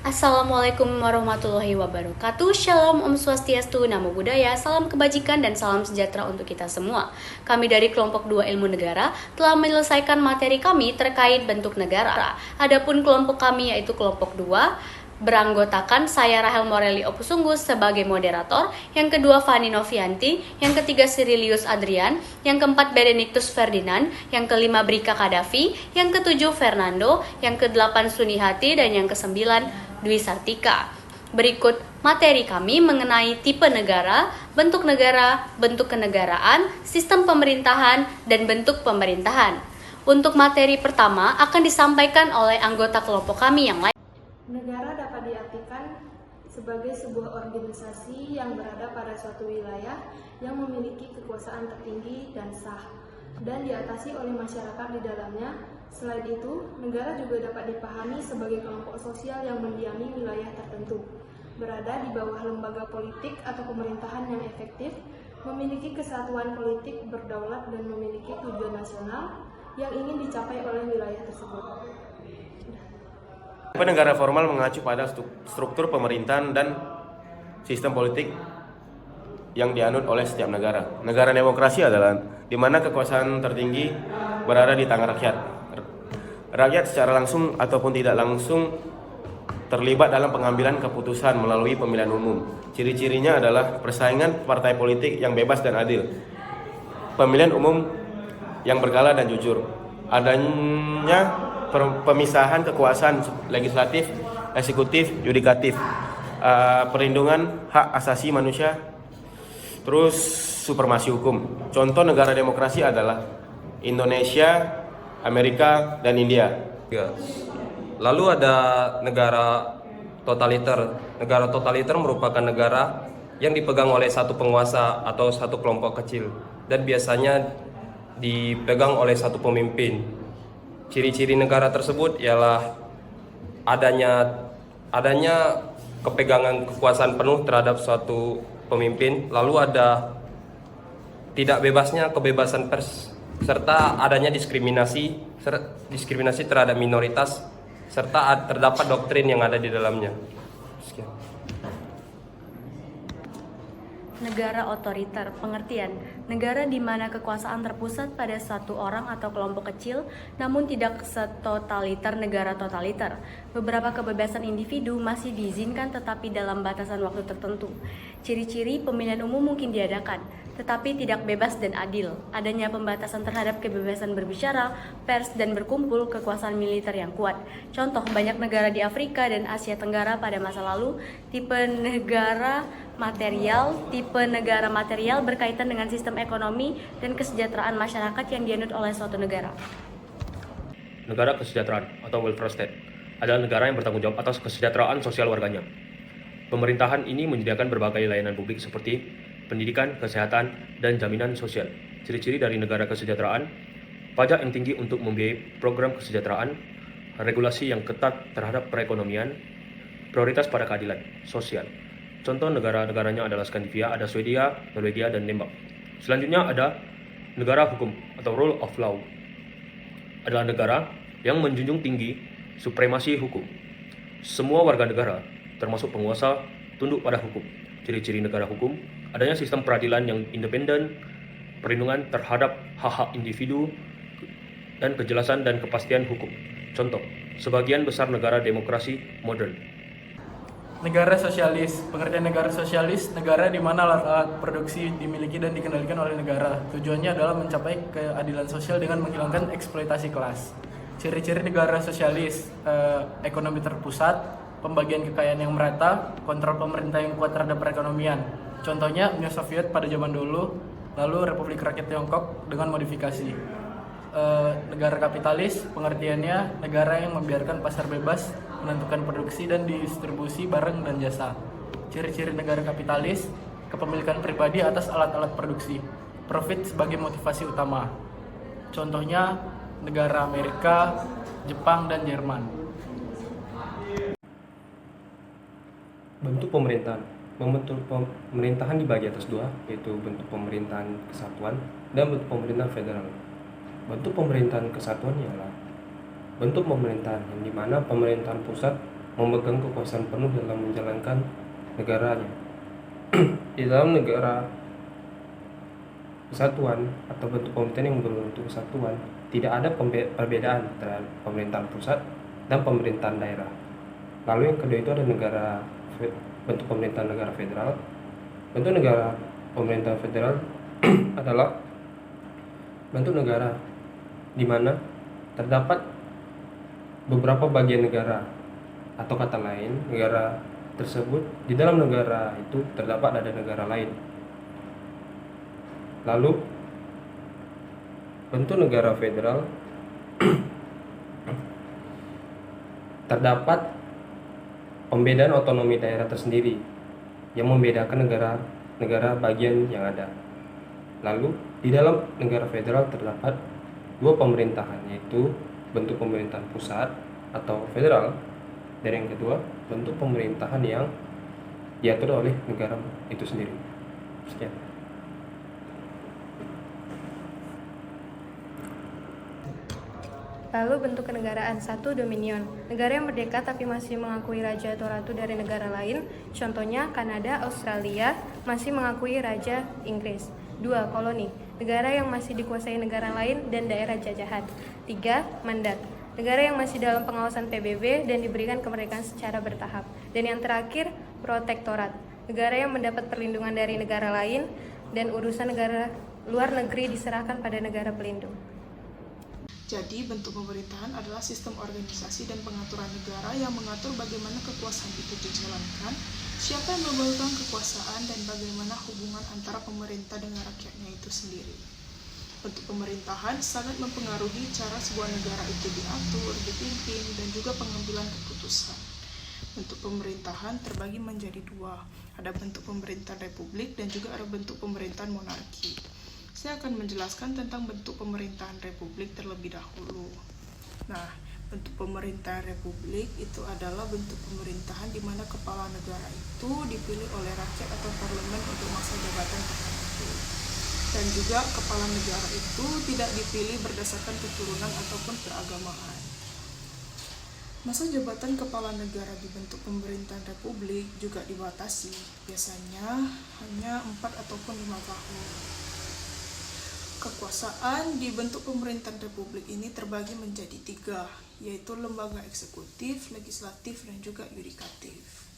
Assalamualaikum warahmatullahi wabarakatuh. Shalom, Om Swastiastu, Namo Buddhaya, salam kebajikan dan salam sejahtera untuk kita semua. Kami dari kelompok 2 Ilmu Negara telah menyelesaikan materi kami terkait bentuk negara. Adapun kelompok kami yaitu kelompok 2 beranggotakan saya Rahel Morelli Opusunggus sebagai moderator, yang kedua Fani Novianti, yang ketiga Sirilius Adrian, yang keempat Benedictus Ferdinand, yang kelima Brika Kadafi, yang ketujuh Fernando, yang kedelapan Sunihati, dan yang kesembilan Dwi Sartika. Berikut materi kami mengenai tipe negara, bentuk kenegaraan, sistem pemerintahan, dan bentuk pemerintahan. Untuk materi pertama akan disampaikan oleh anggota kelompok kami yang lain. Negara dapat diartikan sebagai sebuah organisasi yang berada pada suatu wilayah yang memiliki kekuasaan tertinggi dan sah, dan diatasi oleh masyarakat di dalamnya. Selain itu, negara juga dapat dipahami sebagai kelompok sosial yang mendiami wilayah tertentu, berada di bawah lembaga politik atau pemerintahan yang efektif, memiliki kesatuan politik, berdaulat, dan memiliki tujuan nasional yang ingin dicapai oleh wilayah tersebut. Negara formal mengacu pada struktur pemerintahan dan sistem politik yang dianut oleh setiap negara. Negara demokrasi adalah di mana kekuasaan tertinggi berada di tangan rakyat. Rakyat secara langsung ataupun tidak langsung terlibat dalam pengambilan keputusan melalui pemilihan umum. Ciri-cirinya adalah persaingan partai politik yang bebas dan adil, pemilihan umum yang berkala dan jujur, adanya pemisahan kekuasaan legislatif, eksekutif, yudikatif, perlindungan hak asasi manusia, terus supremasi hukum. Contoh negara demokrasi adalah Indonesia, Amerika, dan India. Lalu ada negara totaliter. Negara totaliter merupakan negara yang dipegang oleh satu penguasa atau satu kelompok kecil dan biasanya dipegang oleh satu pemimpin. Ciri-ciri negara tersebut ialah adanya kepegangan kekuasaan penuh terhadap suatu pemimpin, lalu ada tidak bebasnya kebebasan pers, serta adanya diskriminasi terhadap minoritas, serta terdapat doktrin yang ada di dalamnya. Sekian. Negara otoriter, pengertian negara di mana kekuasaan terpusat pada satu orang atau kelompok kecil, namun tidak setotaliter negara totaliter. Beberapa kebebasan individu masih diizinkan tetapi dalam batasan waktu tertentu. Ciri-ciri pemilihan umum mungkin diadakan, tetapi tidak bebas dan adil. Adanya pembatasan terhadap kebebasan berbicara, pers, dan berkumpul, kekuasaan militer yang kuat. Contoh, banyak negara di Afrika dan Asia Tenggara pada masa lalu. Tipe negara material berkaitan dengan sistem ekonomi dan kesejahteraan masyarakat yang dianut oleh suatu negara. Negara kesejahteraan atau welfare state adalah negara yang bertanggung jawab atas kesejahteraan sosial warganya. Pemerintahan ini menyediakan berbagai layanan publik seperti pendidikan, kesehatan, dan jaminan sosial. Ciri-ciri dari negara kesejahteraan: pajak yang tinggi untuk membiayai program kesejahteraan, regulasi yang ketat terhadap perekonomian, prioritas pada keadilan sosial. Contoh negara-negaranya adalah Skandinavia, ada Swedia, Norwegia, dan Denmark. Selanjutnya ada negara hukum atau rule of law. Adalah negara yang menjunjung tinggi supremasi hukum. Semua warga negara, termasuk penguasa, tunduk pada hukum. Ciri-ciri negara hukum: adanya sistem peradilan yang independen, perlindungan terhadap hak-hak individu, dan kejelasan dan kepastian hukum. Contoh, sebagian besar negara demokrasi modern. Negara sosialis, pengertian negara sosialis, negara di mana alat produksi dimiliki dan dikendalikan oleh negara. Tujuannya adalah mencapai keadilan sosial dengan menghilangkan eksploitasi kelas. Ciri-ciri negara sosialis: ekonomi terpusat, pembagian kekayaan yang merata, kontrol pemerintah yang kuat terhadap perekonomian. Contohnya Uni Soviet pada zaman dulu, lalu Republik Rakyat Tiongkok dengan modifikasi. Negara kapitalis, pengertiannya negara yang membiarkan pasar bebas menentukan produksi dan distribusi barang dan jasa. Ciri-ciri negara kapitalis: kepemilikan pribadi atas alat-alat produksi, profit sebagai motivasi utama. Contohnya negara Amerika, Jepang, dan Jerman. Bentuk pemerintahan. Bentuk pemerintahan dibagi atas dua, yaitu bentuk pemerintahan kesatuan dan bentuk pemerintahan federal. Bentuk pemerintahan kesatuan ialah bentuk pemerintahan yang dimana pemerintahan pusat memegang kekuasaan penuh dalam menjalankan negaranya. Di dalam negara kesatuan atau bentuk pemerintahan yang berbentuk kesatuan, tidak ada perbedaan terhadap pemerintahan pusat dan pemerintahan daerah. Lalu yang kedua itu ada bentuk pemerintahan negara federal. Bentuk negara pemerintahan federal adalah bentuk negara di mana terdapat beberapa bagian negara, atau kata lain, negara tersebut di dalam negara itu terdapat ada negara lain. Lalu bentuk negara federal terdapat pembedaan otonomi daerah tersendiri yang membedakan negara bagian yang ada. Lalu di dalam negara federal terdapat dua pemerintahan, yaitu bentuk pemerintahan pusat atau federal, dan yang kedua bentuk pemerintahan yang diatur oleh negara itu sendiri. Sekian. Lalu bentuk kenegaraan. 1. Dominion. Negara yang merdeka tapi masih mengakui raja atau ratu dari negara lain. Contohnya Kanada, Australia masih mengakui raja Inggris. 2. Koloni. Negara yang masih dikuasai negara lain dan daerah jajahan. 3. Mandat. Negara yang masih dalam pengawasan PBB dan diberikan kemerdekaan secara bertahap. Dan yang terakhir, protektorat. Negara yang mendapat perlindungan dari negara lain dan urusan negara luar negeri diserahkan pada negara pelindung. Jadi, bentuk pemerintahan adalah sistem organisasi dan pengaturan negara yang mengatur bagaimana kekuasaan itu dijalankan, siapa yang memegang kekuasaan, dan bagaimana hubungan antara pemerintah dengan rakyatnya itu sendiri. Bentuk pemerintahan sangat mempengaruhi cara sebuah negara itu diatur, dipimpin, dan juga pengambilan keputusan. Bentuk pemerintahan terbagi menjadi dua, ada bentuk pemerintahan republik dan juga ada bentuk pemerintahan monarki. Saya akan menjelaskan tentang bentuk pemerintahan republik terlebih dahulu. Nah, bentuk pemerintahan republik itu adalah bentuk pemerintahan di mana kepala negara itu dipilih oleh rakyat atau parlemen untuk masa jabatan tertentu. Dan juga kepala negara itu tidak dipilih berdasarkan keturunan ataupun keagamaan. Masa jabatan kepala negara di bentuk pemerintahan republik juga dibatasi, biasanya hanya 4 ataupun 5 tahun. Kekuasaan di bentuk pemerintahan republik ini terbagi menjadi 3, yaitu lembaga eksekutif, legislatif, dan juga yudikatif.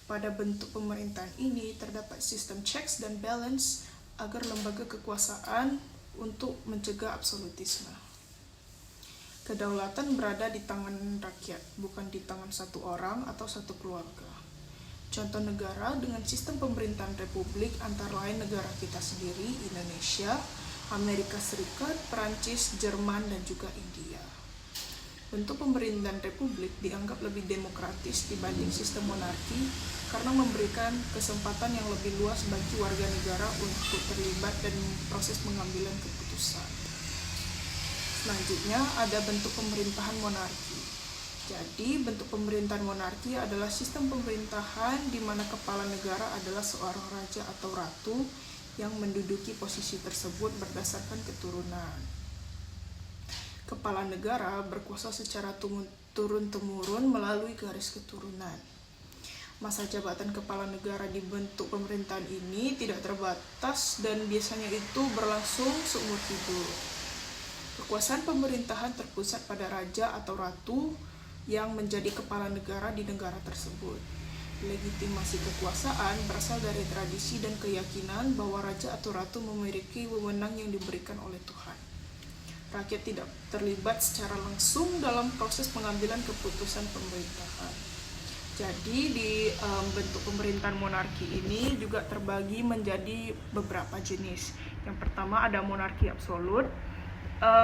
Pada bentuk pemerintahan ini terdapat sistem checks dan balance agar lembaga kekuasaan untuk mencegah absolutisme. Kedaulatan berada di tangan rakyat, bukan di tangan satu orang atau satu keluarga. Contoh negara dengan sistem pemerintahan republik antara lain negara kita sendiri, Indonesia, Amerika Serikat, Perancis, Jerman, dan juga India. Bentuk pemerintahan republik dianggap lebih demokratis dibanding sistem monarki karena memberikan kesempatan yang lebih luas bagi warga negara untuk terlibat dan proses pengambilan keputusan. Selanjutnya ada bentuk pemerintahan monarki. Jadi, bentuk pemerintahan monarki adalah sistem pemerintahan di mana kepala negara adalah seorang raja atau ratu yang menduduki posisi tersebut berdasarkan keturunan. Kepala negara berkuasa secara turun-temurun melalui garis keturunan. Masa jabatan kepala negara di bentuk pemerintahan ini tidak terbatas dan biasanya itu berlangsung seumur hidup. Kekuasaan pemerintahan terpusat pada raja atau ratu yang menjadi kepala negara di negara tersebut. Legitimasi kekuasaan berasal dari tradisi dan keyakinan bahwa raja atau ratu memiliki wewenang yang diberikan oleh Tuhan. Rakyat tidak terlibat secara langsung dalam proses pengambilan keputusan pemerintahan. Jadi di bentuk pemerintahan monarki ini juga terbagi menjadi beberapa jenis. Yang pertama ada monarki absolut.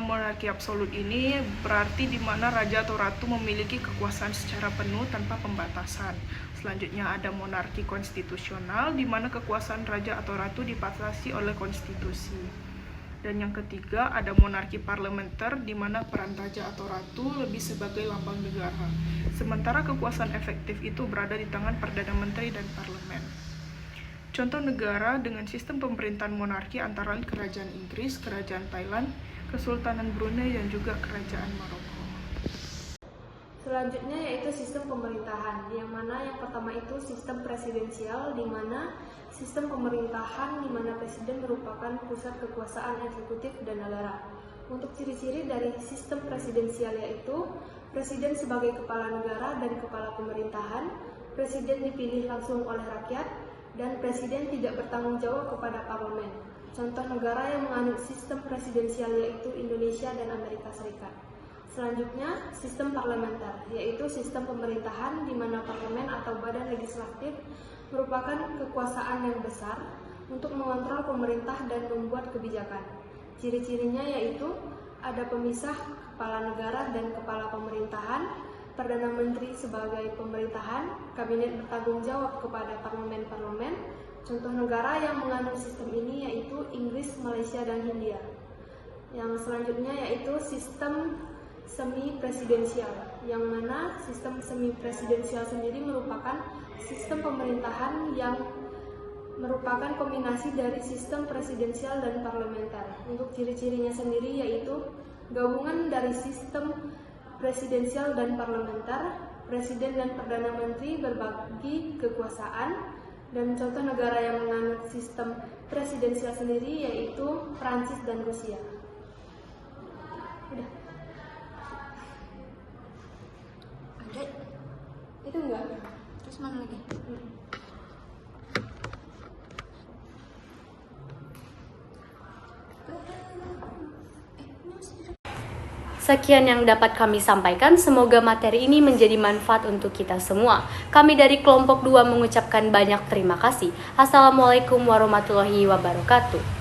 Monarki absolut ini berarti di mana raja atau ratu memiliki kekuasaan secara penuh tanpa pembatasan. Selanjutnya ada monarki konstitusional di mana kekuasaan raja atau ratu dibatasi oleh konstitusi. Dan yang ketiga ada monarki parlementer di mana peran raja atau ratu lebih sebagai lambang negara. Sementara kekuasaan efektif itu berada di tangan Perdana Menteri dan parlemen. Contoh negara dengan sistem pemerintahan monarki antara lain Kerajaan Inggris, Kerajaan Thailand, Kesultanan Brunei, dan juga Kerajaan Maroko. Selanjutnya yaitu sistem pemerintahan, yang mana yang pertama itu sistem presidensial, di mana sistem pemerintahan di mana presiden merupakan pusat kekuasaan eksekutif dan negara. Untuk ciri-ciri dari sistem presidensial yaitu presiden sebagai kepala negara dan kepala pemerintahan, presiden dipilih langsung oleh rakyat, dan presiden tidak bertanggung jawab kepada parlemen. Contoh negara yang menganut sistem presidensial yaitu Indonesia dan Amerika Serikat. Selanjutnya, sistem parlementer, yaitu sistem pemerintahan di mana parlemen atau badan legislatif merupakan kekuasaan yang besar untuk mengontrol pemerintah dan membuat kebijakan. Ciri-cirinya yaitu ada pemisah kepala negara dan kepala pemerintahan, Perdana Menteri sebagai pemerintahan, kabinet bertanggung jawab kepada parlemen-parlemen. Contoh negara yang menganut sistem ini yaitu Inggris, Malaysia, dan Hindia. Yang selanjutnya yaitu sistem semi-presidensial, yang mana sistem semi-presidensial sendiri merupakan sistem pemerintahan yang merupakan kombinasi dari sistem presidensial dan parlementer. Untuk ciri-cirinya sendiri yaitu gabungan dari sistem presidensial dan parlementer, presiden dan perdana menteri berbagi kekuasaan, dan contoh negara yang menganut sistem presidensial sendiri yaitu Prancis dan Rusia. Udah. Itu enggak? Terus mana lagi? Sekian yang dapat kami sampaikan, semoga materi ini menjadi manfaat untuk kita semua. Kami dari kelompok 2 mengucapkan banyak terima kasih. Assalamualaikum warahmatullahi wabarakatuh.